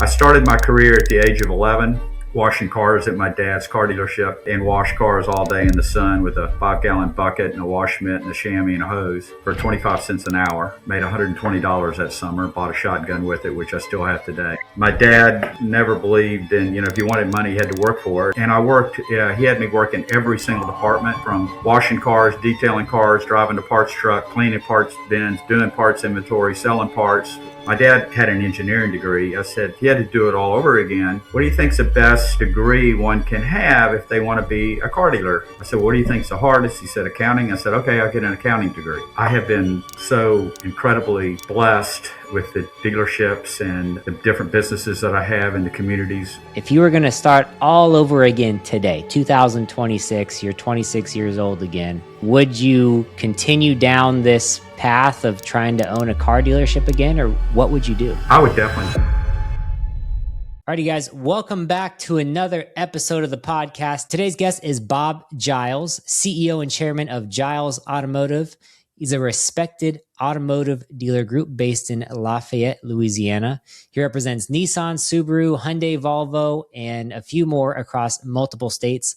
I started my career at the age of 11, washing cars at my dad's car dealership, and washed cars all day in the sun with a 5-gallon bucket and a wash mitt and a chamois and a hose for 25 cents an hour. Made $120 that summer, bought a shotgun with it, which I still have today. My dad never believed in, if you wanted money, you had to work for it. And I worked, he had me work in every single department, from washing cars, detailing cars, driving the parts truck, cleaning parts bins, doing parts inventory, selling parts. My dad had an engineering degree. I said, if he had to do it all over again, what do you think's the best degree one can have if they want to be a car dealer? I said, what do you think's the hardest? He said, accounting. I said, okay, I'll get an accounting degree. I have been so incredibly blessed with the dealerships and the different businesses that I have in the communities. If you were going to start all over again today, 2026, you're 26 years old again, would you continue down this path of trying to own a car dealership again, or what would you do? I would definitely. Alrighty, guys, welcome back to another episode of the podcast. Today's guest is Bob Giles, CEO and chairman of Giles Automotive. He's a respected automotive dealer group based in Lafayette, Louisiana. He represents Nissan, Subaru, Hyundai, Volvo, and a few more across multiple states.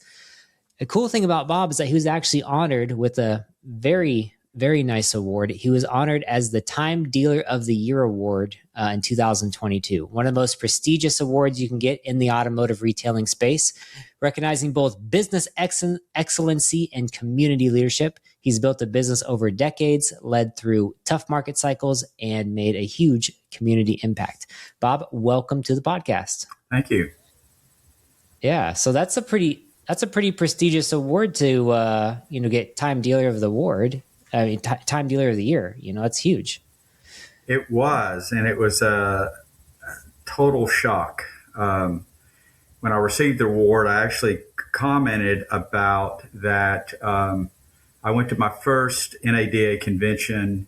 The cool thing about Bob is that he was actually honored with a very, very nice award. He was honored as the Time Dealer of the Year award in 2022, one of the most prestigious awards you can get in the automotive retailing space, recognizing both business excellency and community leadership. He's built a business over decades, led through tough market cycles, and made a huge community impact. Bob, welcome to the podcast. Thank you. Yeah, so that's a pretty prestigious award to get Time Dealer of the Award. I mean, Time Dealer of the Year. It's huge. It was, and it was a total shock. When I received the award, I actually commented about that. I went to my first NADA convention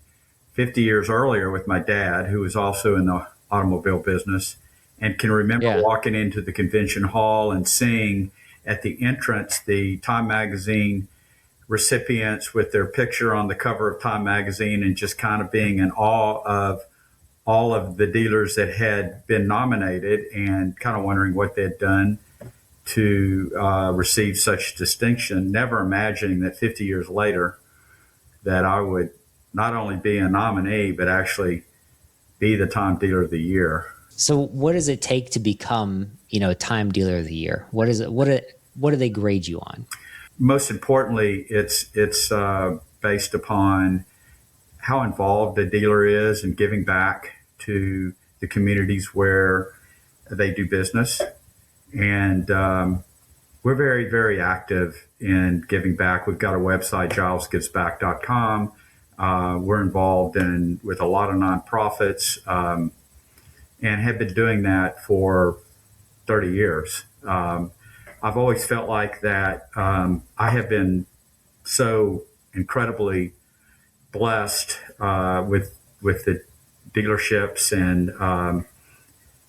50 years earlier with my dad, who was also in the automobile business, and can remember walking into the convention hall and seeing at the entrance the Time magazine recipients with their picture on the cover of Time magazine, and just kind of being in awe of all of the dealers that had been nominated, and kind of wondering what they'd done to receive such distinction, never imagining that 50 years later that I would not only be a nominee, but actually be the Time Dealer of the Year. So what does it take to become, Time Dealer of the Year? What is it? What do they grade you on? Most importantly, it's based upon how involved a dealer is in giving back to the communities where they do business. And we're very, very active in giving back. We've got a website, gilesgivesback.com. We're involved with a lot of nonprofits and have been doing that for 30 years. I've always felt like that I have been so incredibly blessed with the dealerships and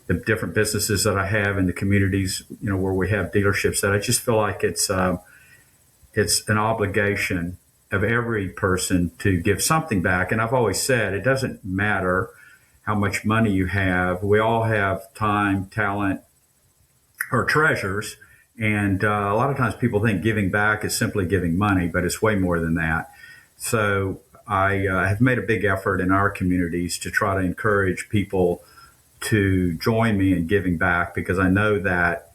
the different businesses that I have in the communities, where we have dealerships, that I just feel like it's an obligation of every person to give something back. And I've always said, it doesn't matter how much money you have. We all have time, talent, or treasures. And a lot of times people think giving back is simply giving money, but it's way more than that. So I have made a big effort in our communities to try to encourage people to join me in giving back, because I know that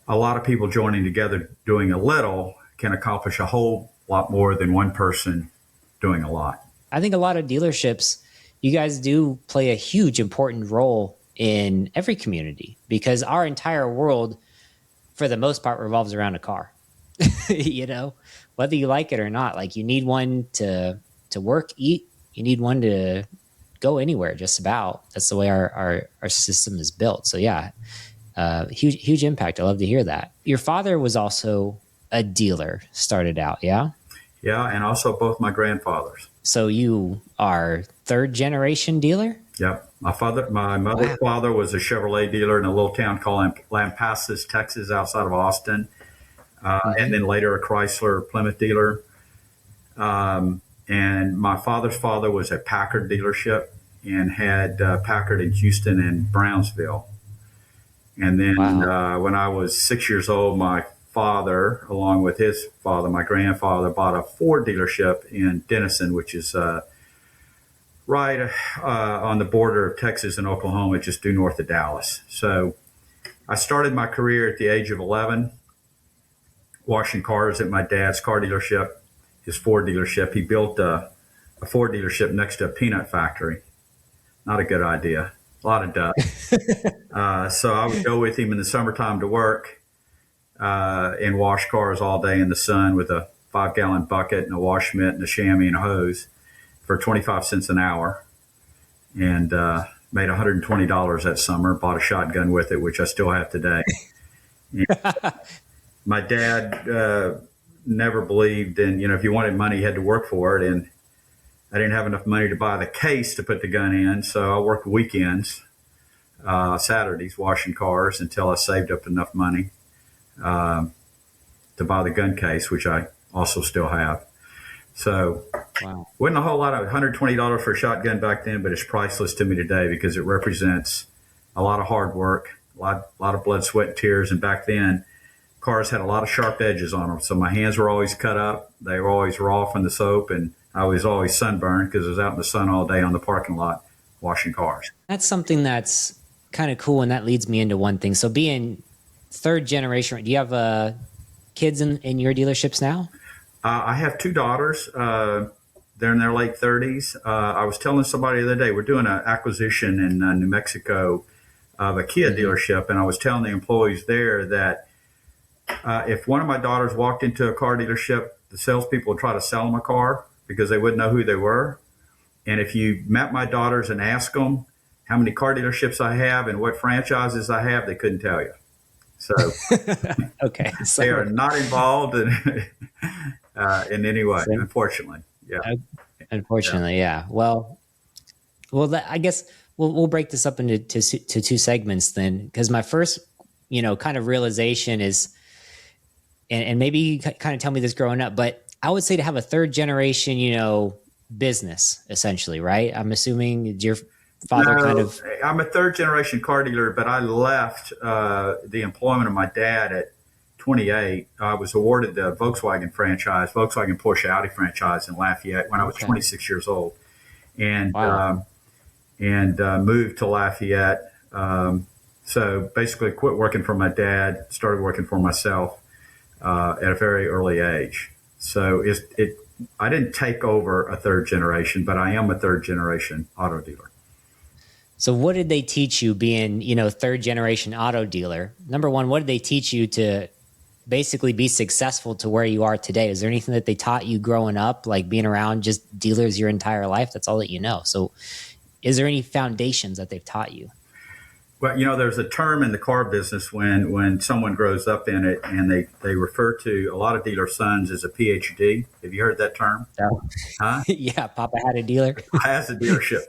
a lot of people joining together doing a little can accomplish a whole lot more than one person doing a lot. I think a lot of dealerships, you guys do play a huge important role in every community, because our entire world, for the most part, revolves around a car. Whether you like it or not, like, you need one to work, eat, you need one to go anywhere, just about. That's the way our system is built. So yeah, huge impact. I love to hear that. Your father was also a dealer, started out, yeah? Yeah, and also both my grandfathers. So you are third generation dealer? Yep. My mother's father was a Chevrolet dealer in a little town called Lampasas, Texas, outside of Austin. And then later a Chrysler Plymouth dealer. And my father's father was a Packard dealership and had Packard in Houston and Brownsville. And then Wow. when I was 6 years old, my father, along with his father, my grandfather, bought a Ford dealership in Denison, which is right on the border of Texas and Oklahoma, just due north of Dallas. So I started my career at the age of 11, washing cars at my dad's car dealership, his Ford dealership. He built a Ford dealership next to a peanut factory. Not a good idea. A lot of dust. So I would go with him in the summertime to work and wash cars all day in the sun with a 5-gallon bucket and a wash mitt and a chamois and a hose for 25 cents an hour. And made $120 that summer, bought a shotgun with it, which I still have today. And my dad never believed in, if you wanted money, you had to work for it. And I didn't have enough money to buy the case to put the gun in. So I worked weekends, Saturdays, washing cars until I saved up enough money to buy the gun case, which I also still have. So Wow. wasn't a whole lot of $120 for a shotgun back then, but it's priceless to me today because it represents a lot of hard work, a lot of blood, sweat, and tears. And back then, cars had a lot of sharp edges on them. So my hands were always cut up. They were always raw from the soap. And I was always sunburned because I was out in the sun all day on the parking lot washing cars. That's something that's kind of cool. And that leads me into one thing. So being third generation, do you have kids in your dealerships now? I have two daughters. They're in their late 30s. I was telling somebody the other day, we're doing an acquisition in New Mexico of a Kia dealership. And I was telling the employees there that if one of my daughters walked into a car dealership, the salespeople would try to sell them a car because they wouldn't know who they were. And if you met my daughters and asked them how many car dealerships I have and what franchises I have, they couldn't tell you. So Okay. So they are not involved in any way, So- unfortunately. Yeah. Unfortunately, yeah. Well, I guess we'll break this up into two segments then, because my first, kind of realization is, and maybe you kind of tell me this growing up, but I would say to have a third generation, business essentially, right? I'm assuming your father No, kind of. I'm a third generation car dealer, but I left the employment of my dad at 28. I was awarded the Volkswagen Porsche Audi franchise in Lafayette when I was 26 years old, and Wow. Moved to Lafayette. So basically, quit working for my dad, started working for myself at a very early age. So I didn't take over a third generation, but I am a third generation auto dealer. So what did they teach you being, third generation auto dealer? Number one, what did they teach you to basically be successful to where you are today? Is there anything that they taught you growing up, like being around just dealers your entire life? That's all that you know. So is there any foundations that they've taught you? Well, there's a term in the car business when someone grows up in it, and they refer to a lot of dealer sons as a PhD. Have you heard that term? No. Huh? Yeah, Papa had a dealer. Has a dealership.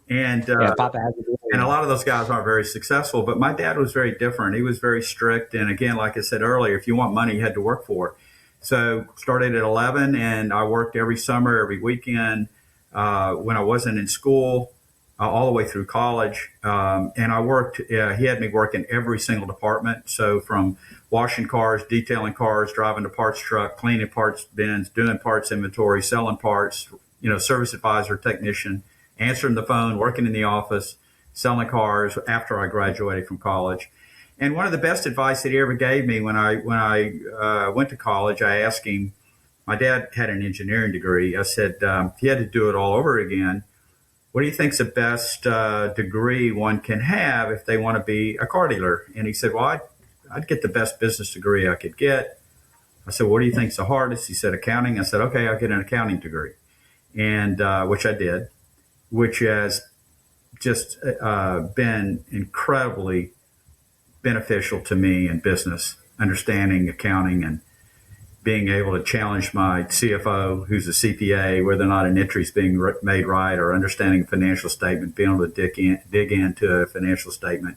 And Papa has a dealer. and a lot of those guys aren't very successful, but my dad was very different. He was very strict. And again, like I said earlier, if you want money, you had to work for it. So started at 11, and I worked every summer, every weekend when I wasn't in school, all the way through college. And I worked, he had me work in every single department. So from washing cars, detailing cars, driving the parts truck, cleaning parts bins, doing parts inventory, selling parts, service advisor, technician, answering the phone, working in the office, selling cars after I graduated from college. And one of the best advice that he ever gave me when I went to college, I asked him, my dad had an engineering degree. I said, if he had to do it all over again, what do you think's the best degree one can have if they want to be a car dealer? And he said, well, I'd get the best business degree I could get. I said, what do you think's the hardest? He said, accounting. I said, okay, I'll get an accounting degree. And which I did, which has just been incredibly beneficial to me in business, understanding accounting and being able to challenge my CFO, who's a CPA, whether or not an entry is being made right, or understanding a financial statement, being able to dig into a financial statement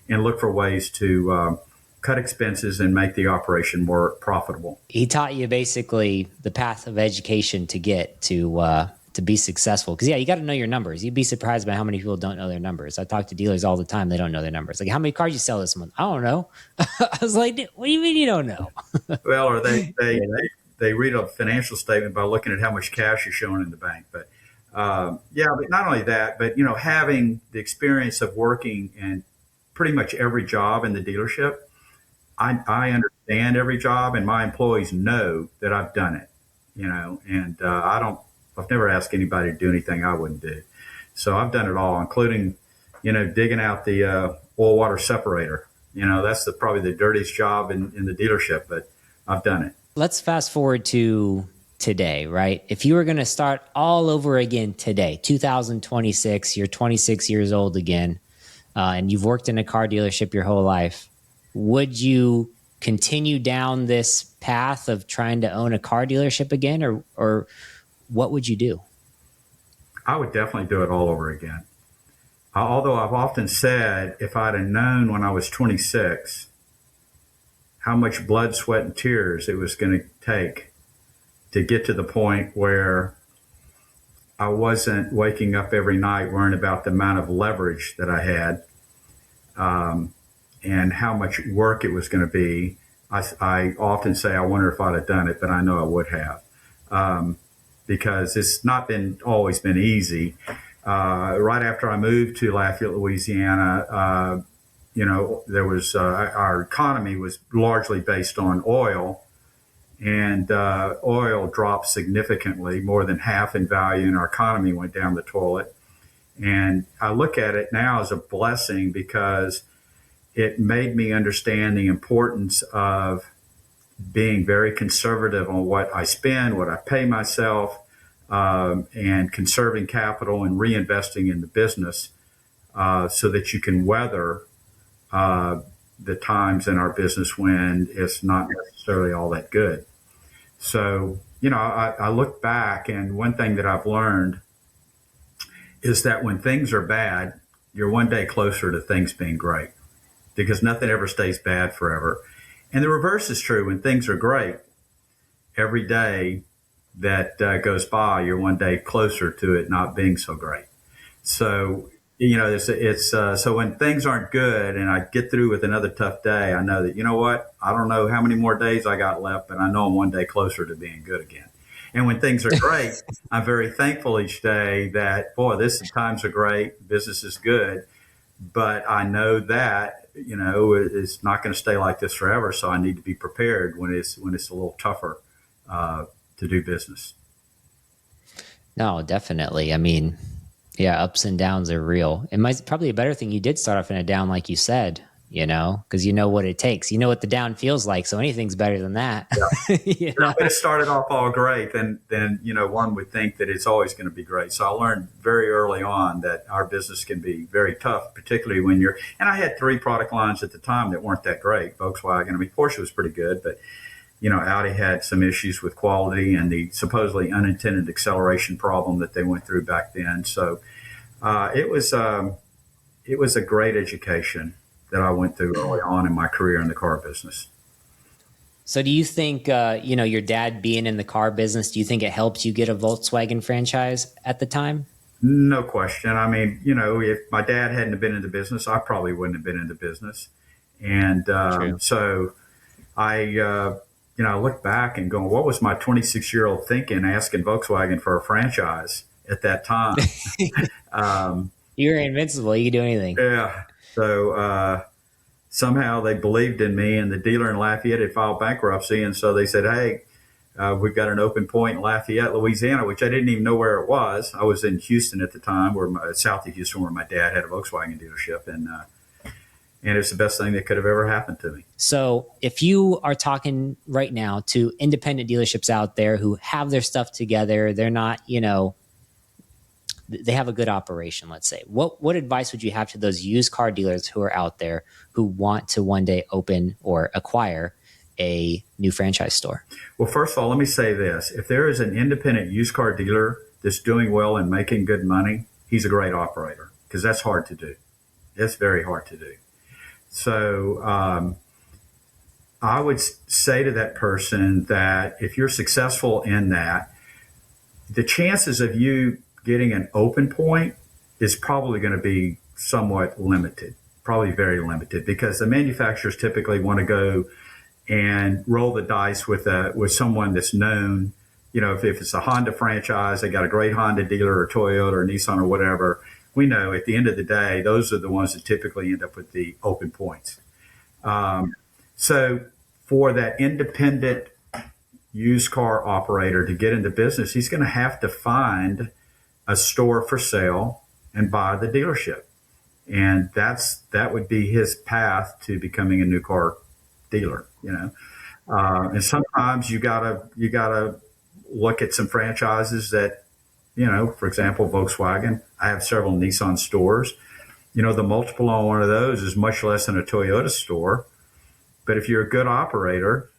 and look for ways to cut expenses and make the operation more profitable. He taught you basically the path of education to get to to be successful? Because you got to know your numbers. You'd be surprised by how many people don't know their numbers. I talk to dealers all the time. They don't know their numbers. Like, how many cars you sell this month? I don't know. I was like, what do you mean you don't know? Well, or they read a financial statement by looking at how much cash is showing in the bank. But but not only that, but having the experience of working in pretty much every job in the dealership, I understand every job, and my employees know that I've done it. And I've never asked anybody to do anything I wouldn't do. So I've done it all, including, digging out the oil water separator. That's probably the dirtiest job in the dealership, but I've done it. Let's fast forward to today, right? If you were going to start all over again today, 2026, you're 26 years old again, and you've worked in a car dealership your whole life, would you continue down this path of trying to own a car dealership again, or what would you do? I would definitely do it all over again. Although I've often said, if I'd have known when I was 26 how much blood, sweat, and tears it was going to take to get to the point where I wasn't waking up every night worrying about the amount of leverage that I had, and how much work it was going to be. I often say, I wonder if I'd have done it, but I know I would have, because it's not always been easy. Right after I moved to Lafayette, Louisiana, there was our economy was largely based on oil, and oil dropped significantly, more than half in value, and our economy went down the toilet. And I look at it now as a blessing, because it made me understand the importance of being very conservative on what I spend, what I pay myself, and conserving capital and reinvesting in the business, so that you can weather the times in our business when it's not necessarily all that good. So, I look back, and one thing that I've learned is that when things are bad, you're one day closer to things being great, because nothing ever stays bad forever. And the reverse is true. When things are great, every day that goes by, you're one day closer to it not being so great. So, so when things aren't good and I get through with another tough day, I know that, what, I don't know how many more days I got left, but I know I'm one day closer to being good again. And when things are great, I'm very thankful each day that, boy, times are great, business is good, but I know that, it's not going to stay like this forever. So I need to be prepared when it's a little tougher to do business. No, definitely. I mean, yeah, ups and downs are real. It might probably a better thing you did start off in a down, like you said, because you know what it takes. You know what the down feels like. So anything's better than that. Yeah. But it started off all great. Then one would think that it's always going to be great. So I learned very early on that our business can be very tough, particularly when and I had 3 product lines at the time that weren't that great. Volkswagen, Porsche was pretty good, but Audi had some issues with quality and the supposedly unintended acceleration problem that they went through back then. So it was a great education that I went through early on in my career in the car business. So do you think, your dad being in the car business, do you think it helped you get a Volkswagen franchise at the time? No question. If my dad hadn't been in the business, I probably wouldn't have been in the business. And so I look back and go, what was my 26-year-old thinking asking Volkswagen for a franchise at that time? You were invincible. You could do anything. Yeah. So somehow they believed in me, and the dealer in Lafayette had filed bankruptcy. And so they said, hey, we've got an open point in Lafayette, Louisiana, which I didn't even know where it was. I was in Houston at the time, south of Houston, where my dad had a Volkswagen dealership. And it's the best thing that could have ever happened to me. So if you are talking right now to independent dealerships out there who have their stuff together, they're not, they have a good operation, let's say. What advice would you have to those used car dealers who are out there who want to one day open or acquire a new franchise store? Well, first of all, let me say this. If there is an independent used car dealer that's doing well and making good money, he's a great operator, because that's hard to do. It's very hard to do. So I would say to that person that if you're successful in that, the chances of you getting an open point is probably going to be somewhat limited, probably very limited, because the manufacturers typically want to go and roll the dice with someone that's known. If it's a Honda franchise, they got a great Honda dealer or Toyota or Nissan or whatever. We know at the end of the day, those are the ones that typically end up with the open points. So for that independent used car operator to get into business, he's going to have to find a store for sale and buy the dealership. And that would be his path to becoming a new car dealer, and sometimes you gotta look at some franchises that, for example, Volkswagen. I have several Nissan stores. The multiple on one of those is much less than a Toyota store. But if you're a good operator,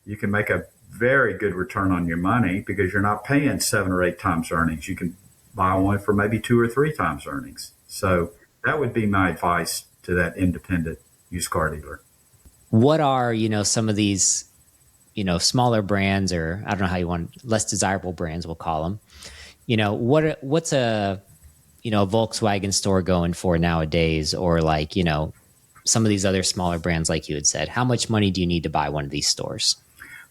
you can make a very good return on your money because you're not paying 7 or 8 times earnings. You can buy one for maybe 2 or 3 times earnings. So that would be my advice to that independent used car dealer. What are, some of these, smaller brands, or I don't know how you want, less desirable brands, we'll call them. What's a Volkswagen store going for nowadays, or like, some of these other smaller brands, like you had said? How much money do you need to buy one of these stores?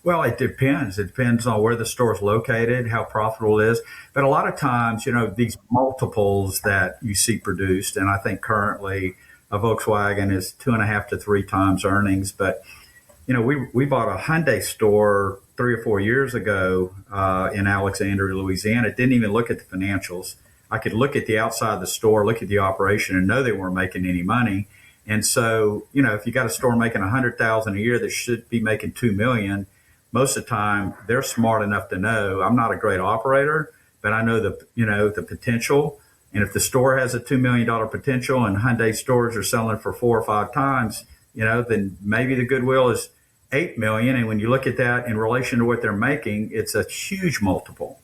Well, it depends. It depends on where the store is located, how profitable it is. But a lot of times, these multiples that you see produced, and I think currently a Volkswagen is 2.5 to 3 times earnings. But, we bought a Hyundai store 3 or 4 years ago in Alexandria, Louisiana. It didn't even look at the financials. I could look at the outside of the store, look at the operation, and know they weren't making any money. And so, if you got a store making $100,000 a year that should be making $2 million, most of the time they're smart enough to know I'm not a great operator, but I know the potential. And if the store has a $2 million potential and Hyundai stores are selling for 4 or 5 times, then maybe the goodwill is 8 million. And when you look at that in relation to what they're making, it's a huge multiple.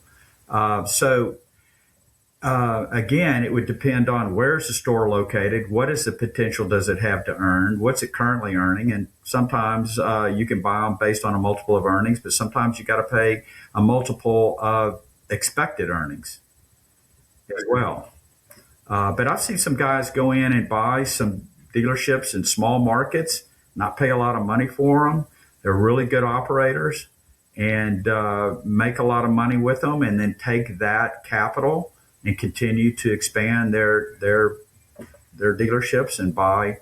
Again, it would depend on where's the store located, what is the potential does it have to earn, what's it currently earning, and sometimes you can buy them based on a multiple of earnings, but sometimes you got to pay a multiple of expected earnings as well. But I've seen some guys go in and buy some dealerships in small markets, not pay a lot of money for them. They're really good operators and make a lot of money with them, and then take that capital and continue to expand their dealerships and buy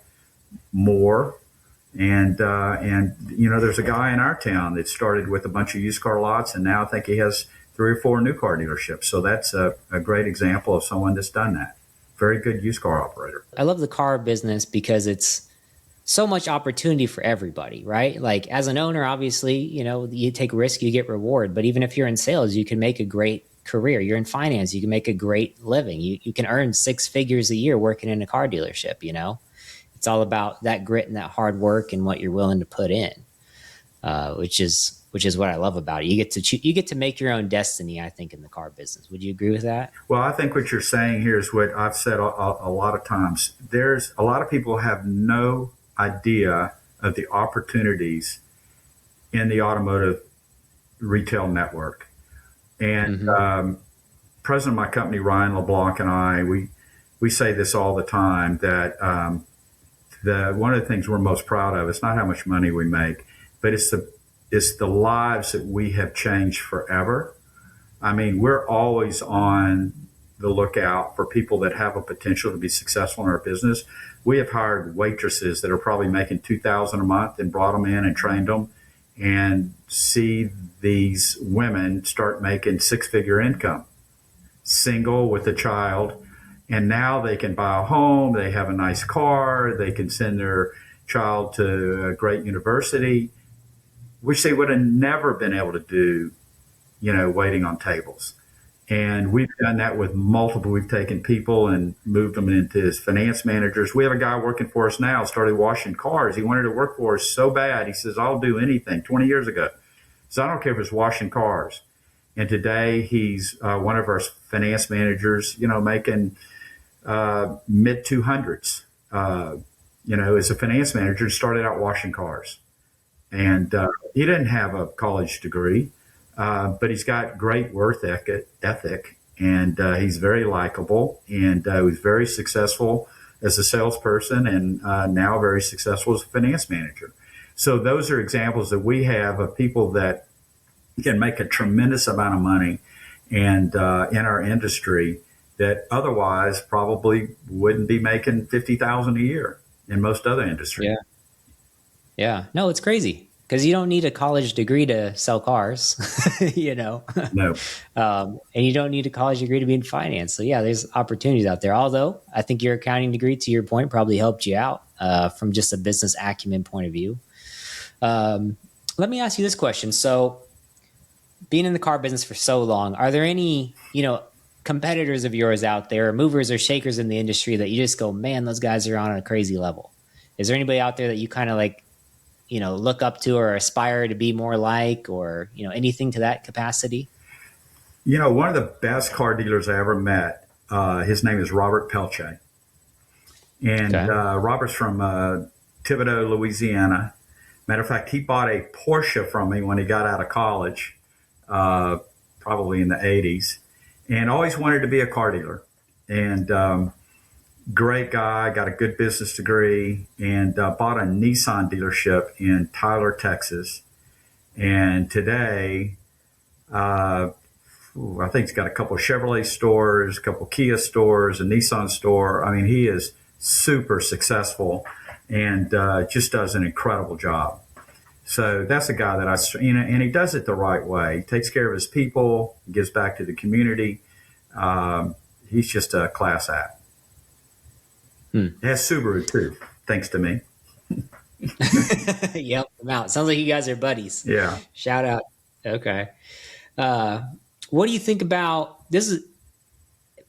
more. And there's a guy in our town that started with a bunch of used car lots, and now I think he has 3 or 4 new car dealerships. So that's a great example of someone that's done that. Very good used car operator. I love the car business because it's so much opportunity for everybody, right? Like as an owner, obviously, you take risk, you get reward. But even if you're in sales, you can make a great career. You're in finance, you can make a great living. You can earn 6 figures a year working in a car dealership. It's all about that grit and that hard work and what you're willing to put in, which is what I love about it. You get to make your own destiny, I think, in the car business. Would you agree with that? Well, I think what you're saying here is what I've said a lot of times. There's a lot of people have no idea of the opportunities in the automotive retail network. And president of my company, Ryan LeBlanc, and I, we say this all the time, that one of the things we're most proud of is not how much money we make, but it's the lives that we have changed forever. I mean, we're always on the lookout for people that have a potential to be successful in our business. We have hired waitresses that are probably making $2,000 a month and brought them in and trained them, and see these women start making 6-figure income, single with a child. And now they can buy a home. They have a nice car. They can send their child to a great university, which they would have never been able to do, waiting on tables. And we've done that with multiple. We've taken people and moved them into as finance managers. We have a guy working for us now, started washing cars. He wanted to work for us so bad. He says, I'll do anything, 20 years ago. So I don't care if it's washing cars. And today he's one of our finance managers, making mid 200s, as a finance manager, started out washing cars. And he didn't have a college degree. but he's got great ethic, and he's very likable, and was very successful as a salesperson, and now very successful as a finance manager. So those are examples that we have of people that can make a tremendous amount of money, and in our industry that otherwise probably wouldn't be making 50,000 a year in most other industries. Yeah. Yeah. No, it's crazy because you don't need a college degree to sell cars, No. And you don't need a college degree to be in finance. So yeah, there's opportunities out there. Although I think your accounting degree, to your point, probably helped you out from just a business acumen point of view. Let me ask you this question. So being in the car business for so long, are there any, competitors of yours out there, movers or shakers in the industry that you just go, man, those guys are on a crazy level? Is there anybody out there that you kind of like, look up to or aspire to be more like, or, anything to that capacity? One of the best car dealers I ever met, his name is Robert Pelche. And Okay. Robert's from Thibodaux, Louisiana. Matter of fact, he bought a Porsche from me when he got out of college, probably in the 80s, and always wanted to be a car dealer. And great guy, got a good business degree, and bought a Nissan dealership in Tyler, Texas. And today, I think he's got a couple of Chevrolet stores, a couple of Kia stores, a Nissan store. I mean, he is super successful and just does an incredible job. So that's a guy that and he does it the right way. He takes care of his people, gives back to the community. He's just a class act. He has Subaru too, thanks to me. Yep, I'm out. Sounds like you guys are buddies. Yeah. Shout out. Okay. What do you think about this?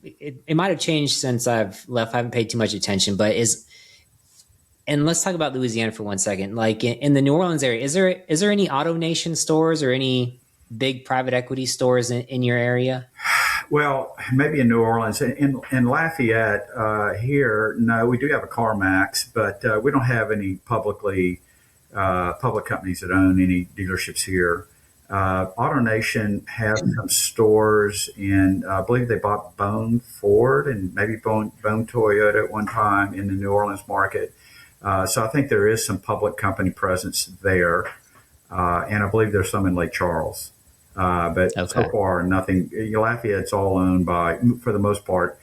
It might have changed since I've left. I haven't paid too much attention, and let's talk about Louisiana for 1 second. Like in the New Orleans area, is there any Auto Nation stores or any big private equity stores in your area? Well, maybe in New Orleans. In Lafayette, here, no, we do have a CarMax, but we don't have any public companies that own any dealerships here. AutoNation has some stores in, I believe they bought Bone Ford and maybe Bone Toyota at one time in the New Orleans market. So I think there is some public company presence there. And I believe there's some in Lake Charles. But so far, nothing. Lafayette's all owned by, for the most part,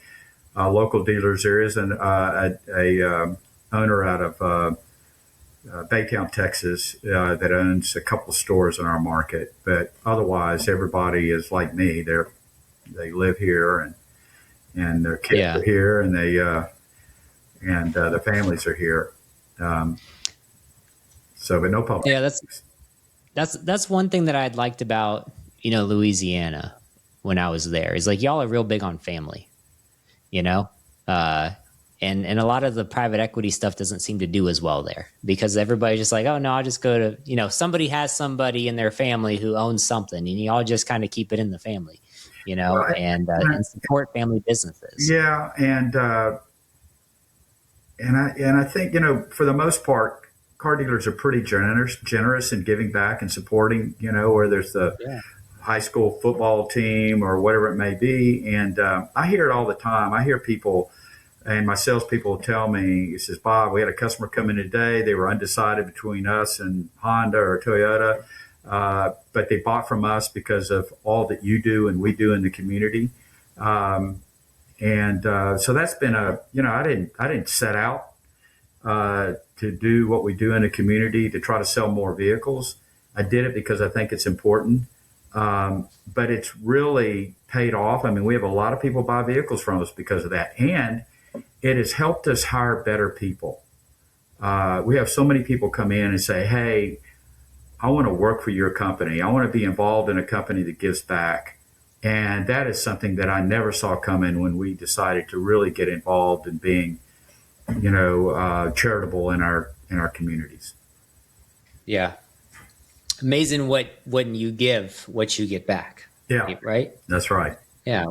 local dealers. There is a owner out of Baytown, Texas, that owns a couple of stores in our market. But otherwise, everybody is like me. They live here, and their kids are here, and the families are here. But no public. Yeah, that's one thing that I'd liked about Louisiana when I was there, is like y'all are real big on family, and a lot of the private equity stuff doesn't seem to do as well there, because everybody's just like, oh no, I'll just go to, somebody has somebody in their family who owns something, and you all just kind of keep it in the family, and support family businesses. Yeah. And I think, for the most part, car dealers are pretty generous in giving back and supporting, where there's the high school football team or whatever it may be. And I hear it all the time. I hear people, and my salespeople tell me, he says, Bob, we had a customer come in today. They were undecided between us and Honda or Toyota, but they bought from us because of all that you do and we do in the community. So that's been I didn't set out to do what we do in the community to try to sell more vehicles. I did it because I think it's important. But it's really paid off. I mean, we have a lot of people buy vehicles from us because of that. And it has helped us hire better people. We have so many people come in and say, hey, I want to work for your company. I want to be involved in a company that gives back. And that is something that I never saw coming when we decided to really get involved in being, charitable in our communities. Yeah. Amazing when you give, what you get back. Yeah. Right? That's right. Yeah.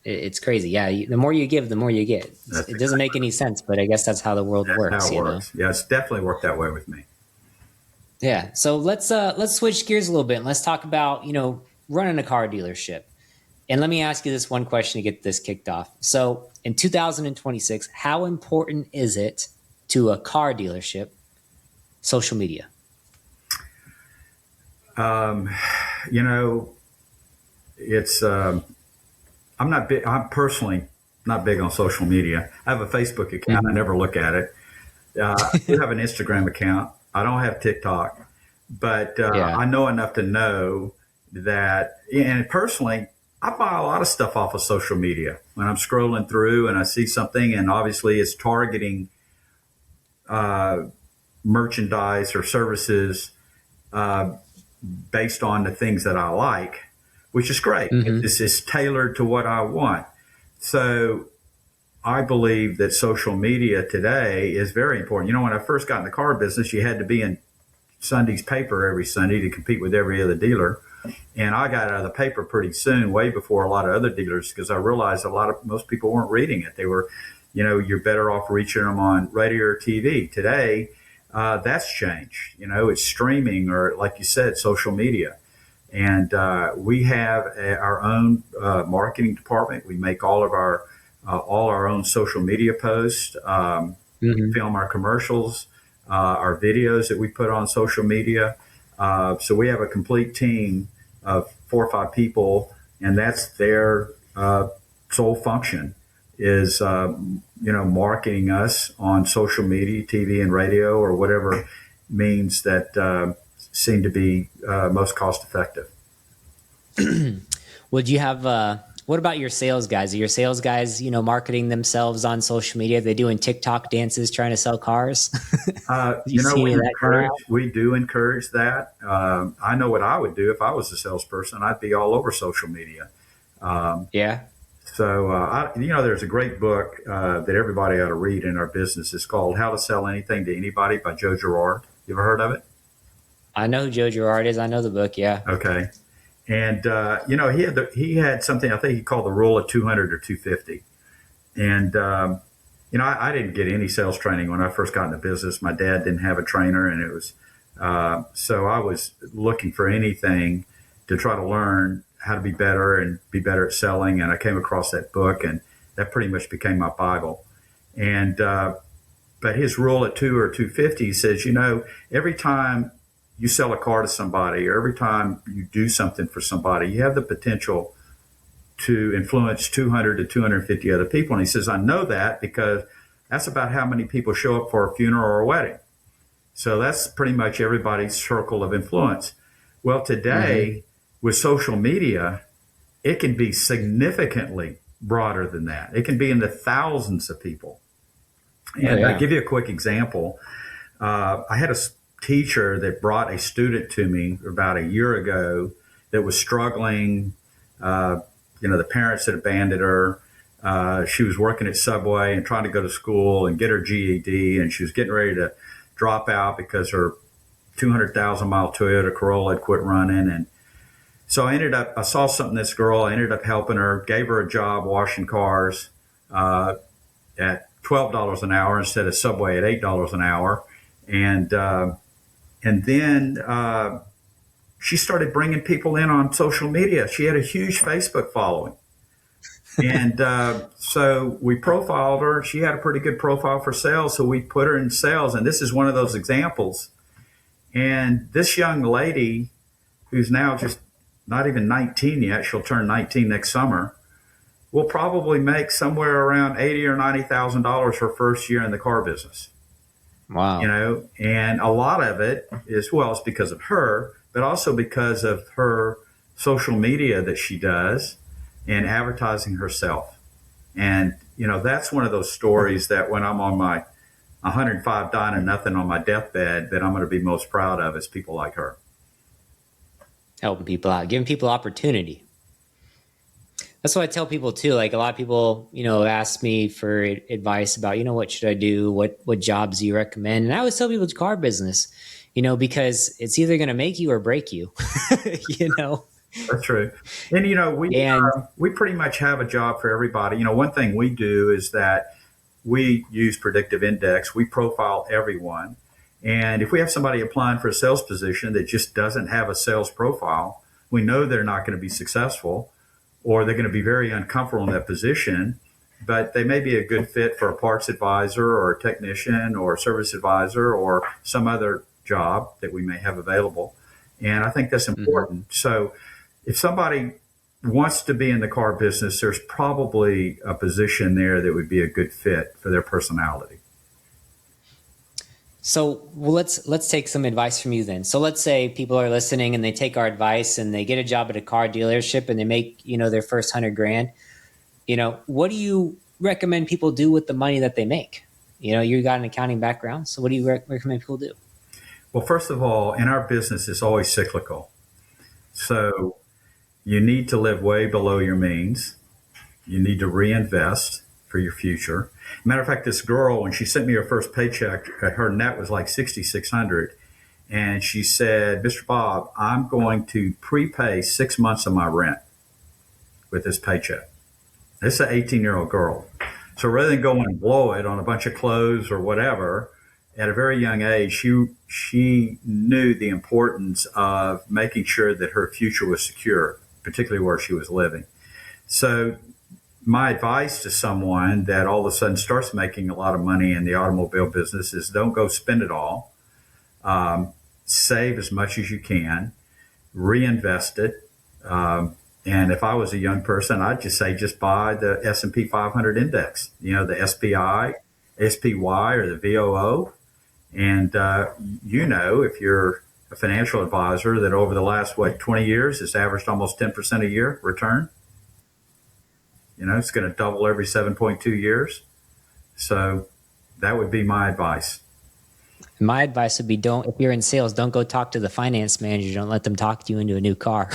It's crazy. Yeah. The more you give, the more you get. It doesn't make any sense, but I guess that's how the world works. How it works. Yeah, it's definitely worked that way with me. Yeah. So let's switch gears a little bit and let's talk about, running a car dealership. And let me ask you this one question to get this kicked off. So in 2026, how important is it to a car dealership, social media? You know, it's I'm not big. I'm personally not big on social media. I have a Facebook account. I Mm-hmm. never look at it. I do have an Instagram account. I don't have TikTok, but Yeah. I know enough to know that. And personally, I buy a lot of stuff off of social media when I'm scrolling through and I see something, and obviously it's targeting uh, merchandise or services uh, based on the things that I like, which is great. Mm-hmm. It's tailored to what I want. So I believe that social media today is very important. You know, when I first got in the car business, you had to be in Sunday's paper every Sunday to compete with every other dealer. And I got out of the paper pretty soon, way before a lot of other dealers, because I realized most people weren't reading it. They were, you're better off reaching them on radio or TV. Today, that's changed. It's streaming or, like you said, social media. And we have our own marketing department. We make all our own social media posts. We Mm-hmm. film our commercials, our videos that we put on social media. So we have a complete team of 4 or 5 people, and that's their sole function is marketing us on social media, TV, and radio, or whatever means that seem to be most cost effective. Would you have what about your sales guys? Are your sales guys, marketing themselves on social media? Are they doing TikTok dances trying to sell cars? Do you see any of that going on? We do encourage that. I know what I would do if I was a salesperson. I'd be all over social media. Um, Yeah. there's a great book that everybody ought to read in our business. It's called "How to Sell Anything to Anybody" by Joe Girard. You ever heard of it? I know who Joe Girard is. I know the book. Yeah. Okay. And he had something I think he called the rule of 200 or 250. And I didn't get any sales training when I first got into business. My dad didn't have a trainer, and it was so I was looking for anything to try to learn how to be better and be better at selling. And I came across that book, and that pretty much became my Bible. And but his rule at 250 says, every time you sell a car to somebody, or every time you do something for somebody, you have the potential to influence 200 to 250 other people. And he says, I know that because that's about how many people show up for a funeral or a wedding. So that's pretty much everybody's circle of influence. Well, today with social media, it can be significantly broader than that. It can be in the thousands of people. And to give you a quick example, I had a teacher that brought a student to me about a year ago that was struggling. The parents had abandoned her. She was working at Subway and trying to go to school and get her GED, and she was getting ready to drop out because her 200,000-mile Toyota Corolla had quit running. And so I saw something in this girl. I ended up helping her, gave her a job washing cars at $12 an hour instead of Subway at $8 an hour. And then she started bringing people in on social media. She had a huge Facebook following. And so we profiled her. She had a pretty good profile for sales. So we put her in sales. And this is one of those examples. And this young lady, who's now just not even 19 yet, she'll turn 19 next summer, will probably make somewhere around $80,000 or $90,000 her first year in the car business. Wow. And a lot of it it's because of her, but also because of her social media that she does and advertising herself. And, that's one of those stories that when I'm on my 105 dying of nothing on my deathbed, that I'm going to be most proud of is people like her. Helping people out, giving people opportunity. That's what I tell people too. Like a lot of people, ask me for advice about, what should I do? What jobs do you recommend? And I always tell people it's car business, because it's either going to make you or break you, That's true. And, we pretty much have a job for everybody. One thing we do is that we use predictive index. We profile everyone. And if we have somebody applying for a sales position that just doesn't have a sales profile, we know they're not going to be successful, or they're going to be very uncomfortable in that position, but they may be a good fit for a parts advisor or a technician or a service advisor or some other job that we may have available. And I think that's important. So if somebody wants to be in the car business, there's probably a position there that would be a good fit for their personality. So let's take some advice from you then. So let's say people are listening and they take our advice and they get a job at a car dealership and they make, their first $100,000. What do you recommend people do with the money that they make? You got an accounting background, so what do you recommend people do? Well, first of all, in our business, it's always cyclical. So you need to live way below your means. You need to reinvest for your future. Matter of fact, this girl, when she sent me her first paycheck, her net was like $6,600. And she said, Mr. Bob, I'm going to prepay 6 months of my rent with this paycheck. This is an 18-year-old girl. So rather than go and blow it on a bunch of clothes or whatever, at a very young age, she knew the importance of making sure that her future was secure, particularly where she was living. So my advice to someone that all of a sudden starts making a lot of money in the automobile business is don't go spend it all. Save as much as you can, reinvest it. And if I was a young person, I'd just say just buy the S&P 500 index, the SPI, SPY, or the VOO. And, if you're a financial advisor, that over the last, 20 years, it's averaged almost 10% a year return. It's going to double every 7.2 years. So that would be my advice. My advice would be if you're in sales, don't go talk to the finance manager. Don't let them talk you into a new car.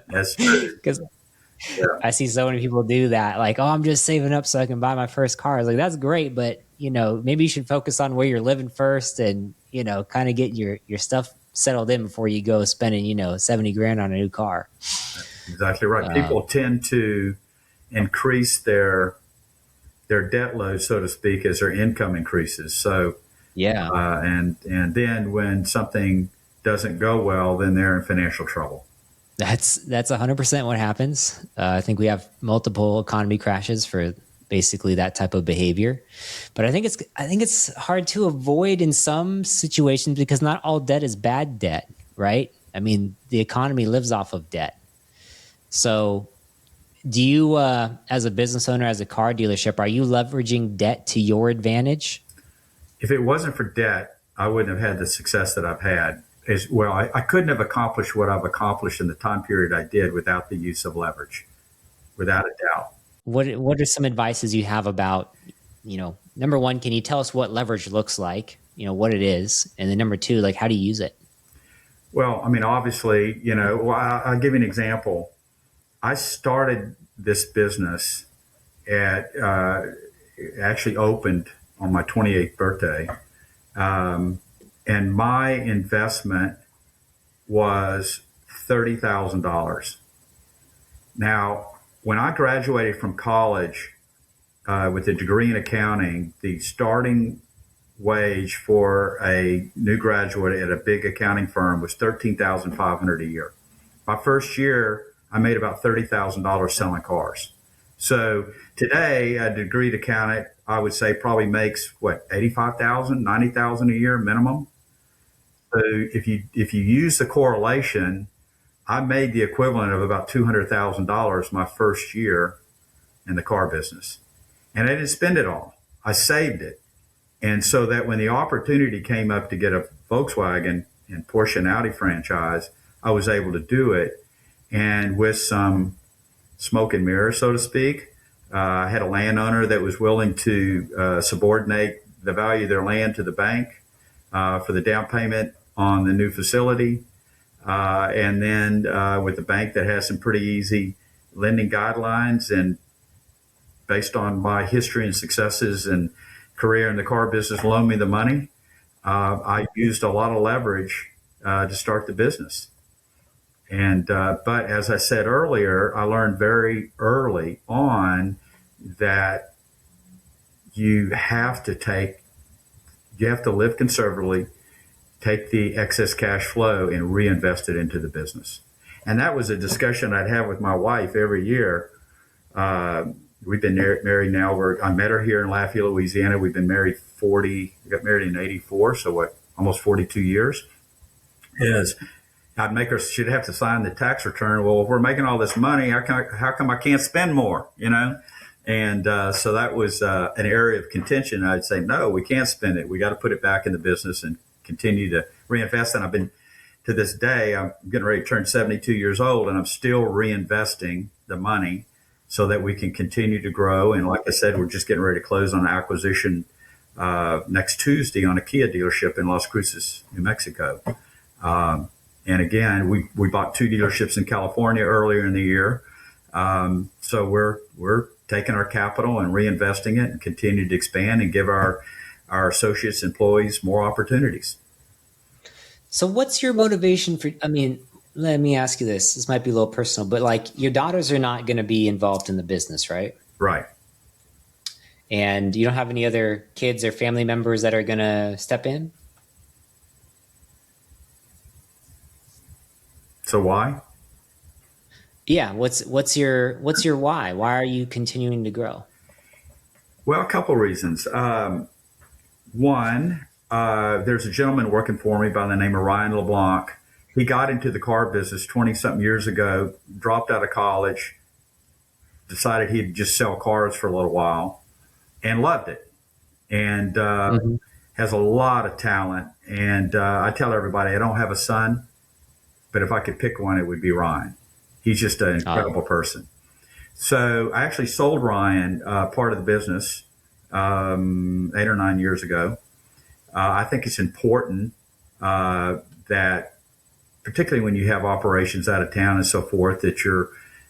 That's true. Because I see so many people do that. Like, I'm just saving up so I can buy my first car. I was like, that's great. But, maybe you should focus on where you're living first and, kind of get your stuff settled in before you go spending, $70,000 on a new car. Exactly right. People tend to increase their debt load, so to speak, as their income increases. So, yeah. And then when something doesn't go well, then they're in financial trouble. That's 100% what happens. I think we have multiple economy crashes for basically that type of behavior. But I think it's hard to avoid in some situations because not all debt is bad debt, right? I mean, the economy lives off of debt. So do you, as a business owner, as a car dealership, are you leveraging debt to your advantage? If it wasn't for debt, I wouldn't have had the success that I've had. I couldn't have accomplished what I've accomplished in the time period I did without the use of leverage, without a doubt. What are some advices you have about, number one, can you tell us what leverage looks like, what it is? And then number two, how do you use it? Well, I mean, obviously, I'll give you an example. I started this business actually opened on my 28th birthday. And my investment was $30,000. Now, when I graduated from college with a degree in accounting, the starting wage for a new graduate at a big accounting firm was $13,500 a year. My first year, I made about $30,000 selling cars. So today, a degreed accountant, I would say probably makes $85,000, $90,000 a year minimum. So if you use the correlation, I made the equivalent of about $200,000 my first year in the car business. And I didn't spend it all. I saved it. And so that when the opportunity came up to get a Volkswagen and Porsche and Audi franchise, I was able to do it. And with some smoke and mirrors, so to speak, I had a landowner that was willing to subordinate the value of their land to the bank for the down payment on the new facility. And then with the bank that has some pretty easy lending guidelines, and based on my history and successes and career in the car business, loaned me the money. I used a lot of leverage to start the business. And but as I said earlier, I learned very early on that you have to take you have to live conservatively, take the excess cash flow and reinvest it into the business. And that was a discussion I'd have with my wife every year. We've been married now. I met her here in Lafayette, Louisiana. We've been married we got married in 84. So what, almost 42 years. Is she'd have to sign the tax return. Well, if we're making all this money, how come I can't spend more, And so that was an area of contention. I'd say, no, we can't spend it. We got to put it back in the business and continue to reinvest. And I've been, to this day, I'm getting ready to turn 72 years old, and I'm still reinvesting the money so that we can continue to grow. And like I said, we're just getting ready to close on an acquisition next Tuesday on a Kia dealership in Las Cruces, New Mexico. And again, we bought 2 dealerships in California earlier in the year. So we're taking our capital and reinvesting it and continue to expand and give our associates, employees more opportunities. So what's your motivation for, let me ask you this. This might be a little personal, but like your daughters are not going to be involved in the business, right? Right. And you don't have any other kids or family members that are going to step in? So why? Yeah. What's your why? Why are you continuing to grow? Well, a couple of reasons. One, there's a gentleman working for me by the name of Ryan LeBlanc. He got into the car business 20-something years ago, dropped out of college, decided he'd just sell cars for a little while, and loved it. And has a lot of talent. And I tell everybody, I don't have a son, but if I could pick one, it would be Ryan. He's just an incredible person. So I actually sold Ryan part of the business 8 or 9 years ago. I think it's important that, particularly when you have operations out of town and so forth, that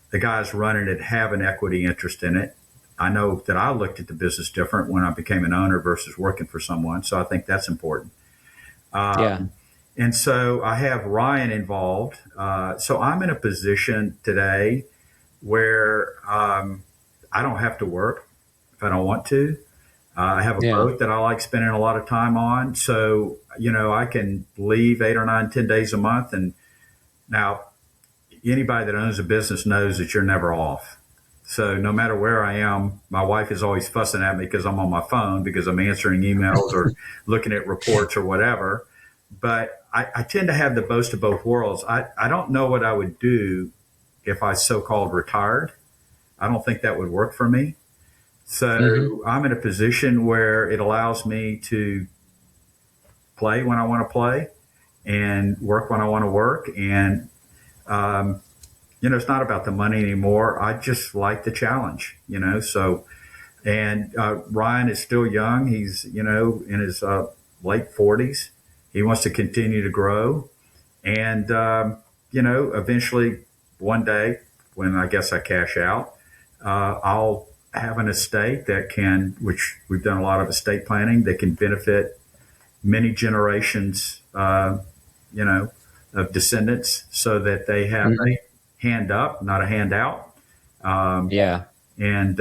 the guys running it have an equity interest in it. I know that I looked at the business different when I became an owner versus working for someone. So I think that's important. And so I have Ryan involved. So I'm in a position today where I don't have to work if I don't want to. I have a boat that I like spending a lot of time on. So, I can leave 8 or 9, 10 days a month. And now anybody that owns a business knows that you're never off. So no matter where I am, my wife is always fussing at me because I'm on my phone, because I'm answering emails or looking at reports or whatever. But I tend to have the best of both worlds. I don't know what I would do if I so-called retired. I don't think that would work for me. So I'm in a position where it allows me to play when I want to play and work when I want to work. And, it's not about the money anymore. I just like the challenge, so, and Ryan is still young. He's, in his late 40s. He wants to continue to grow. And, eventually one day when I guess I cash out, I'll have an estate which we've done a lot of estate planning, that can benefit many generations, of descendants, so that they have a hand up, not a handout. And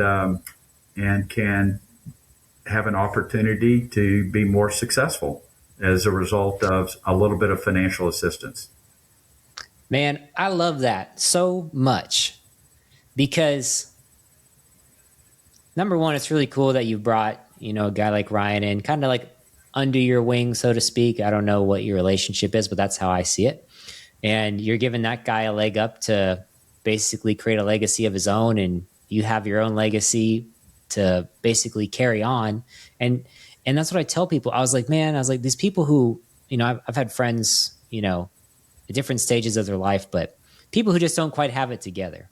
can have an opportunity to be more successful as a result of a little bit of financial assistance. Man, I love that so much, because number one, it's really cool that you brought, a guy like Ryan in, kind of like under your wing, so to speak. I don't know what your relationship is, but that's how I see it. And you're giving that guy a leg up to basically create a legacy of his own, and you have your own legacy to basically carry on. And that's what I tell people. I was like, these people who, I've had friends, at different stages of their life, but people who just don't quite have it together.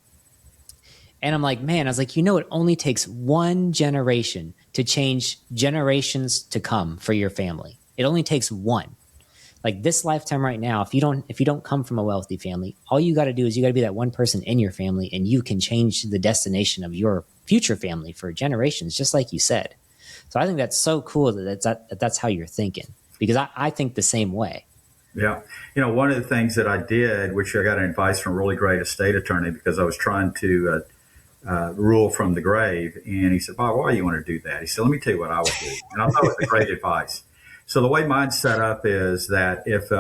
And I'm like, it only takes one generation to change generations to come for your family. It only takes one. Like this lifetime right now, if you don't come from a wealthy family, all you got to do is you got to be that one person in your family, and you can change the destination of your future family for generations, just like you said. So I think that's so cool that's how you're thinking, because I think the same way. Yeah. One of the things that I did, which I got advice from a really great estate attorney, because I was trying to rule from the grave. And he said, Bob, why do you want to do that? He said, let me tell you what I would do. And I thought it was great advice. So the way mine's set up is that if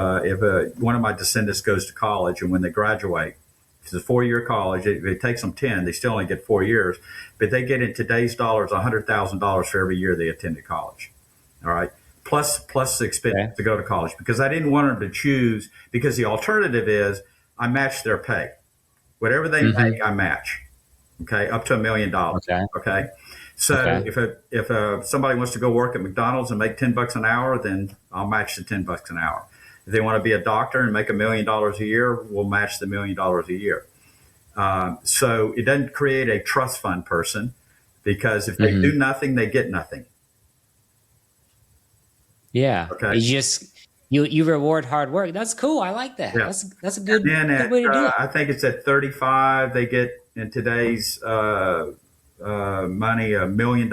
one of my descendants goes to college, and when they graduate, it's a 4-year college. It takes them 10. They still only get 4 years, but they get in today's dollars $100,000 for every year they attended college. All right, plus the expense to go to college, because I didn't want them to choose, because the alternative is I match their pay, whatever they make, I match. Okay, up to $1 million. Okay. So if somebody wants to go work at McDonald's and make $10 an hour, then I'll match the $10 an hour. If they want to be a doctor and make $1 million a year, we'll match the $1 million a year. So it doesn't create a trust fund person, because if they do nothing, they get nothing. Yeah. Okay. You reward hard work. That's cool. I like that. Yeah. That's a good way to do it. I think it's at 35. They get, in today's money, $1 million.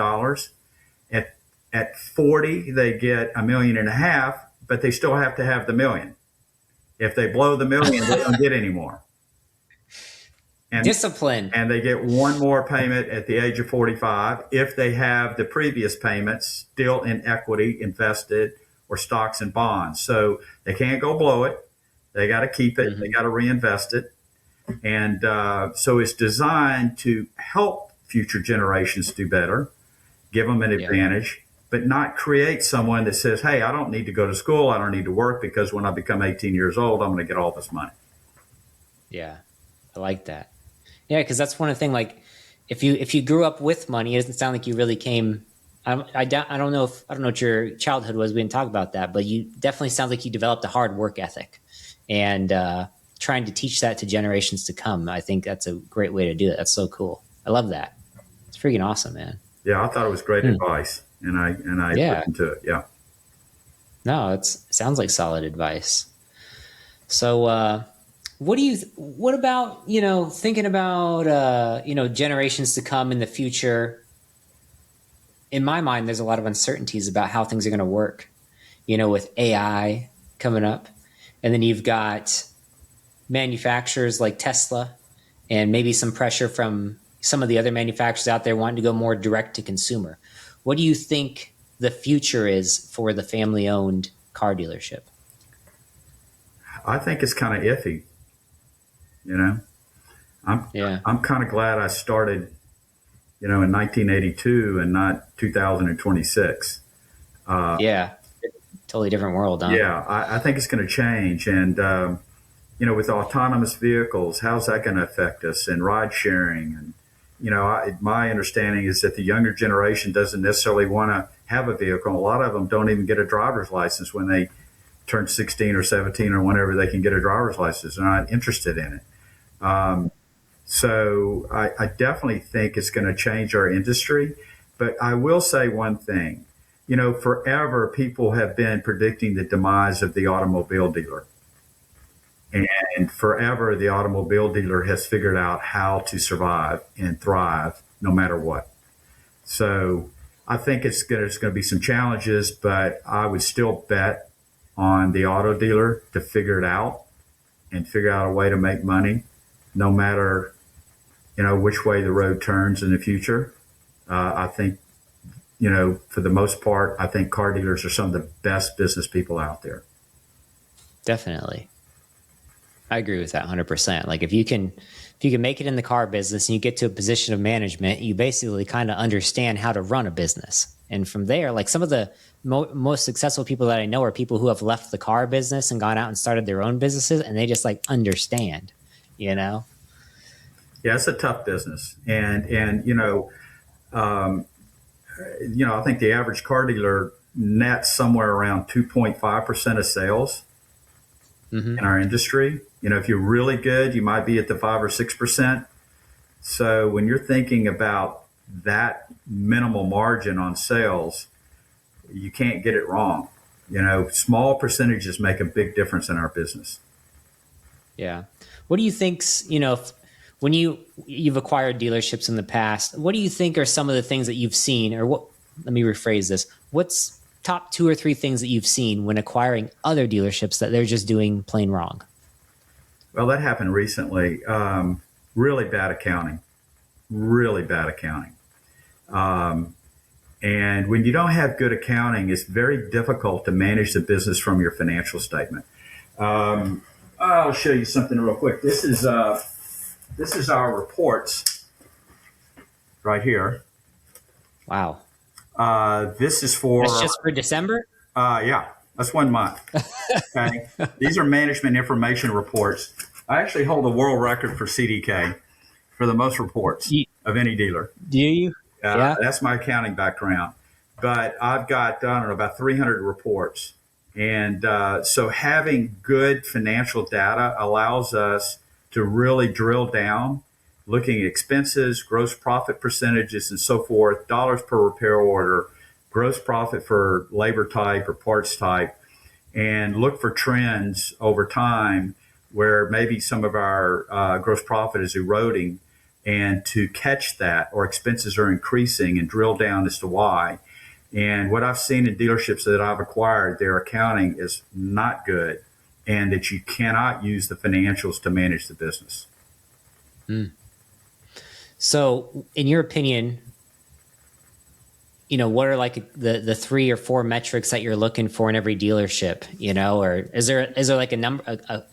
At 40, they get $1.5 million, but they still have to have the $1 million. If they blow the $1 million, they don't get any more. And, discipline. And they get one more payment at the age of 45 if they have the previous payments still in equity invested or stocks and bonds. So they can't go blow it. They got to keep it. They got to reinvest it. And so it's designed to help future generations do better, give them an advantage, but not create someone that says, hey, I don't need to go to school. I don't need to work, because when I become 18 years old, I'm going to get all this money. Yeah. I like that. Yeah, because that's one of the things, like, if you grew up with money, it doesn't sound like you really came. I don't know what your childhood was. We didn't talk about that, but you definitely sounds like you developed a hard work ethic, and trying to teach that to generations to come. I think that's a great way to do it. That's so cool. I love that. It's freaking awesome, man. Yeah, I thought it was great advice, and I listened to it. Yeah. No, it sounds like solid advice. So, what about, thinking about, generations to come in the future? In my mind, there's a lot of uncertainties about how things are going to work, with AI coming up. And then you've got manufacturers like Tesla, and maybe some pressure from some of the other manufacturers out there wanting to go more direct to consumer. What do you think the future is for the family-owned car dealership? I think it's kind of iffy. I'm kind of glad I started, in 1982 and not 2026. Totally different world, huh? Yeah, I think it's going to change. And, with autonomous vehicles, how's that going to affect us, and ride sharing? And, my understanding is that the younger generation doesn't necessarily want to have a vehicle. A lot of them don't even get a driver's license when they turn 16 or 17 or whenever they can get a driver's license. They're not interested in it. So I definitely think it's going to change our industry. But I will say one thing. Forever people have been predicting the demise of the automobile dealer. And forever the automobile dealer has figured out how to survive and thrive no matter what. So I think it's going to be some challenges, but I would still bet on the auto dealer to figure it out and figure out a way to make money, no matter, which way the road turns in the future. I think, for the most part, I think car dealers are some of the best business people out there. Definitely. I agree with that 100%. Like, if you can make it in the car business and you get to a position of management, you basically kind of understand how to run a business. And from there, like, some of the most successful people that I know are people who have left the car business and gone out and started their own businesses, and they just understand, Yeah, it's a tough business. And I think the average car dealer nets somewhere around 2.5% of sales in our industry. If you're really good, you might be at the 5 or 6%. So when you're thinking about that minimal margin on sales, you can't get it wrong. Small percentages make a big difference in our business. Yeah. What do you think's, when you've acquired dealerships in the past, what do you think are some of the things that you've seen, or let me rephrase this. What's top 2 or 3 things that you've seen when acquiring other dealerships that they're just doing plain wrong? Well, that happened recently. Really bad accounting. And when you don't have good accounting, it's very difficult to manage the business from your financial statement. I'll show you something real quick. This is our reports right here. Wow. This is for That's just for December? yeah, that's 1 month. Okay, these are management information reports. I actually hold a world record for CDK for the most reports of any dealer. Do you? Yeah. That's my accounting background. But I've got, I don't know, about 300 reports. And so having good financial data allows us to really drill down, looking at expenses, gross profit percentages, and so forth, dollars per repair order, gross profit for labor type or parts type, and look for trends over time where maybe some of our gross profit is eroding, and to catch that, or expenses are increasing, and drill down as to why. And what I've seen in dealerships that I've acquired, their accounting is not good, and that you cannot use the financials to manage the business. So, in your opinion, what are like the 3 or 4 metrics that you're looking for in every dealership, or is there like a number,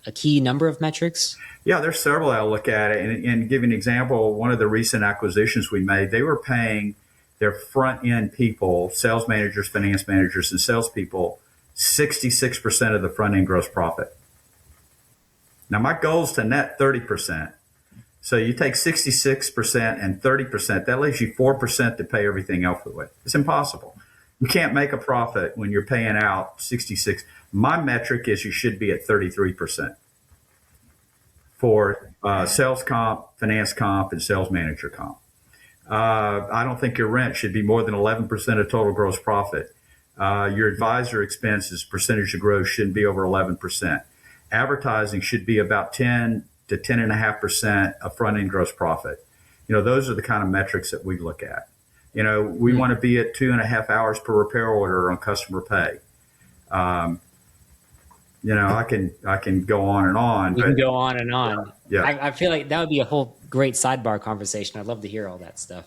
a key number of metrics? Yeah, there's several I'll look at it. And give you an example, one of the recent acquisitions we made, they were paying their front end people, sales managers, finance managers, and salespeople, 66% of the front end gross profit. Now, my goal is to net 30%. So you take 66% and 30%, that leaves you 4% to pay everything else with. It's impossible. You can't make a profit when you're paying out 66. My metric is you should be at 33% for sales comp, finance comp, and sales manager comp. I don't think your rent should be more than 11% of total gross profit. Your advisor expenses, percentage of gross, shouldn't be over 11%. Advertising should be about 10 to 10.5% of front end gross profit. Those are the kind of metrics that we look at. We want to be at 2.5 hours per repair order on customer pay. I can go on and on. You can go on and on. Yeah. I feel like that would be a whole great sidebar conversation. I'd love to hear all that stuff.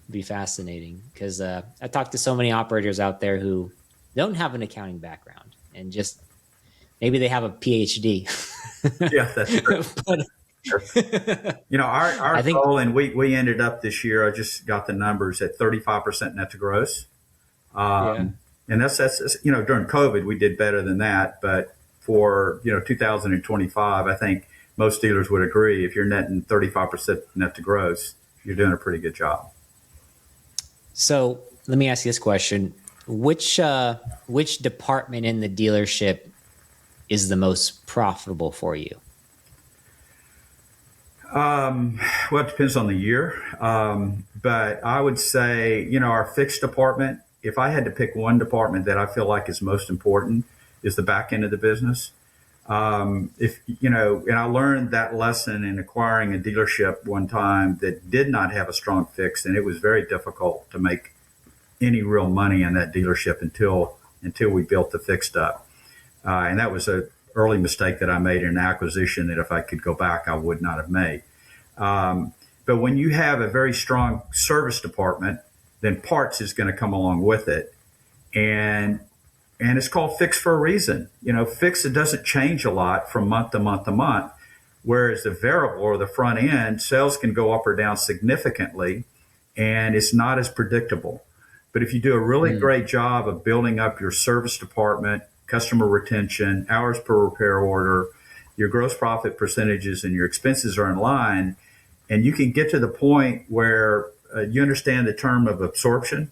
It'd be fascinating because I talk to so many operators out there who don't have an accounting background and just maybe they have a PhD. Yeah, that's true. Our goal, and we ended up this year, I just got the numbers, at 35% net to gross. And that's during COVID, we did better than that. But for, 2025, I think most dealers would agree, if you're netting 35% net to gross, you're doing a pretty good job. So let me ask you this question. Which department in the dealership is the most profitable for you? Well, it depends on the year. But I would say, our fixed department, if I had to pick one department that I feel like is most important, is the back end of the business. And I learned that lesson in acquiring a dealership one time that did not have a strong fix, and it was very difficult to make any real money in that dealership until we built the fixed up. And that was an early mistake that I made in an acquisition that if I could go back, I would not have made. But when you have a very strong service department, then parts is going to come along with it. And it's called fix for a reason. Fix, it doesn't change a lot from month to month to month, whereas the variable or the front end, sales can go up or down significantly, and it's not as predictable. But if you do a really great job of building up your service department, customer retention, hours per repair order, your gross profit percentages, and your expenses are in line, and you can get to the point where you understand the term of absorption.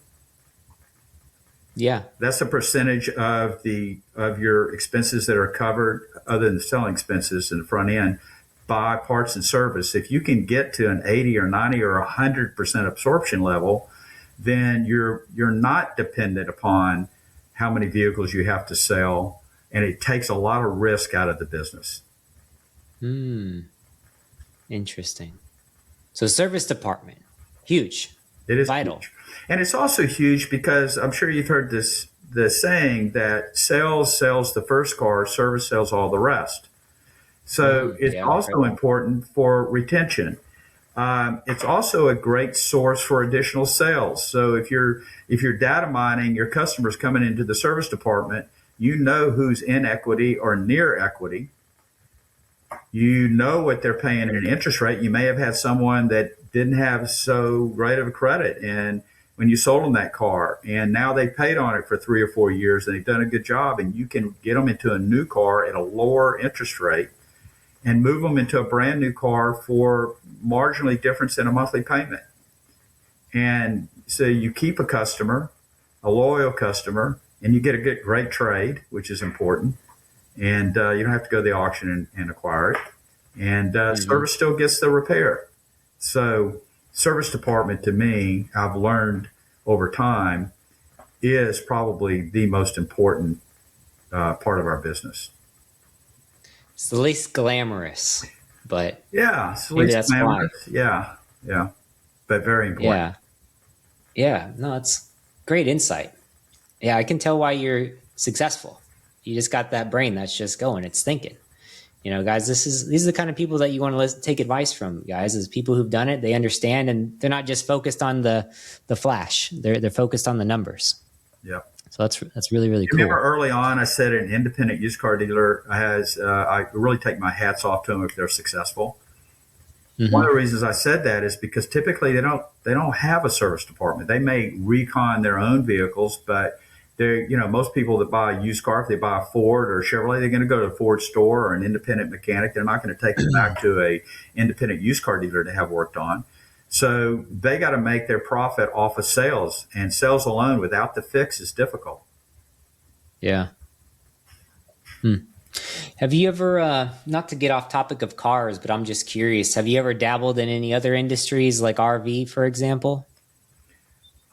Yeah, that's a percentage of your expenses that are covered, other than the selling expenses in the front end, by parts and service. If you can get to an 80 or 90 or 100% absorption level, then you're not dependent upon how many vehicles you have to sell, and it takes a lot of risk out of the business. Interesting. So service department, huge. It is vital. Huge. And it's also huge because I'm sure you've heard the saying that sales sells the first car, service sells all the rest. So it's also important for retention. It's also a great source for additional sales. So if you're data mining your customers coming into the service department, you know who's in equity or near equity. You know what they're paying in interest rate. You may have had someone that didn't have so great of a credit, and when you sold them that car, and now they paid on it for 3 or 4 years, and they've done a good job, and you can get them into a new car at a lower interest rate and move them into a brand new car for marginally difference in a monthly payment. And so you keep a customer, a loyal customer, and you get a great trade, which is important. And you don't have to go to the auction and acquire it. And service still gets the repair. So service department, to me, I've learned over time, is probably the most important part of our business. It's the least glamorous, but yeah, it's the maybe least that's glamorous. why. Yeah, but very important. Yeah. No, it's great insight. Yeah, I can tell why you're successful. You just got that brain that's just going. It's thinking. Guys, these are the kind of people that you want to take advice from, guys, is people who've done it. They understand, and they're not just focused on the flash. They're focused on the numbers. Yeah. So that's really, really cool. Remember early on, I said an independent used car dealer I really take my hats off to them if they're successful. Mm-hmm. One of the reasons I said that is because typically they don't have a service department. They may recon their own vehicles, but most people that buy a used car, if they buy a Ford or a Chevrolet, they're going to go to a Ford store or an independent mechanic. They're not going to take it back to a independent used car dealer to have worked on. So they got to make their profit off of sales, and sales alone without the fix is difficult. Yeah. Have you ever, not to get off topic of cars, but I'm just curious, have you ever dabbled in any other industries like RV, for example?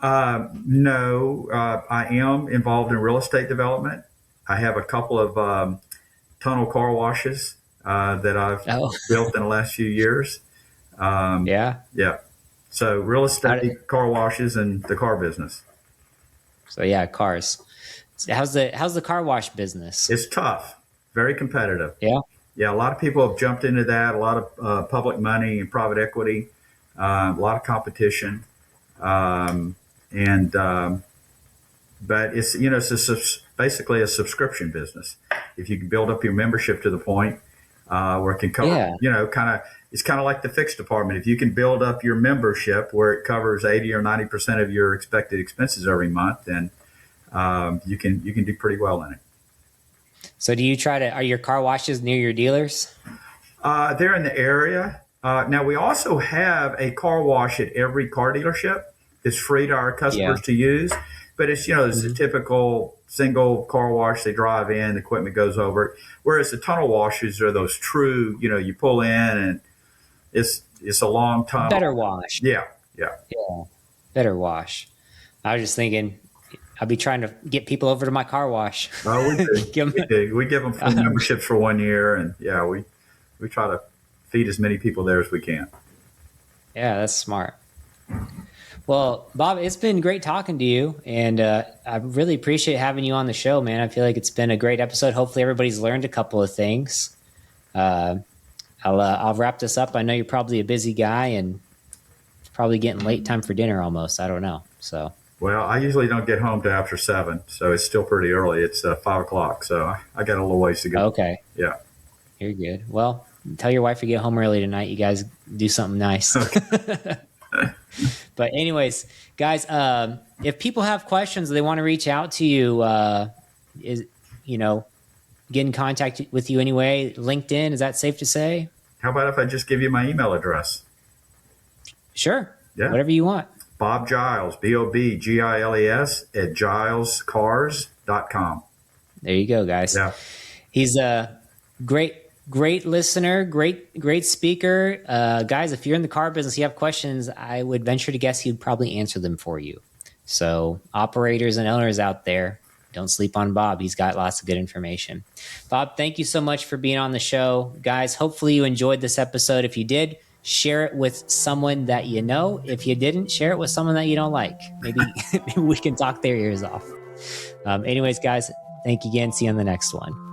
No, I am involved in real estate development. I have a couple of tunnel car washes that I've built in the last few years. Yeah. So real estate, car washes, and the car business. So yeah, cars. How's the car wash business? It's tough, very competitive. Yeah. A lot of people have jumped into that. A lot of public money and private equity, a lot of competition. But it's basically a subscription business. If you can build up your membership to the point where it can cover, it's kind of like the fixed department. If you can build up your membership where it covers 80 or 90% of your expected expenses every month, then you can do pretty well in it. So are your car washes near your dealers? They're in the area. Now we also have a car wash at every car dealership. It's free to our customers to use, but it's a typical single car wash. They drive in, the equipment goes over it. Whereas the tunnel washes are those true, you pull in and it's a long tunnel. Better wash. Yeah. Better wash. I was just thinking, I'll be trying to get people over to my car wash. Oh, we do. We give them free memberships for 1 year, and we try to feed as many people there as we can. Yeah, that's smart. Well, Bob, it's been great talking to you, and I really appreciate having you on the show, man. I feel like it's been a great episode. Hopefully everybody's learned a couple of things. I'll wrap this up. I know you're probably a busy guy, and it's probably getting late time for dinner almost. I don't know. So. Well, I usually don't get home till after 7, so it's still pretty early. It's 5 o'clock, so I got a little ways to go. Okay. Yeah. You're good. Well, tell your wife to get home early tonight. You guys do something nice. Okay. But anyways, guys, if people have questions, they want to reach out to you, get in contact with you anyway. LinkedIn, is that safe to say? How about if I just give you my email address? Sure. Yeah. Whatever you want. Bob Giles, BOBGILES at gilescars.com. There you go, guys. Yeah. He's a great listener, great speaker. Guys, if you're in the car business, you have questions, I would venture to guess he'd probably answer them for you. So operators and owners out there, don't sleep on Bob. He's got lots of good information. Bob, thank you so much for being on the show. Guys, hopefully you enjoyed this episode. If you did, share it with someone that you know. If you didn't, share it with someone that you don't like. Maybe we can talk their ears off. Anyways, guys, thank you again. See you on the next one.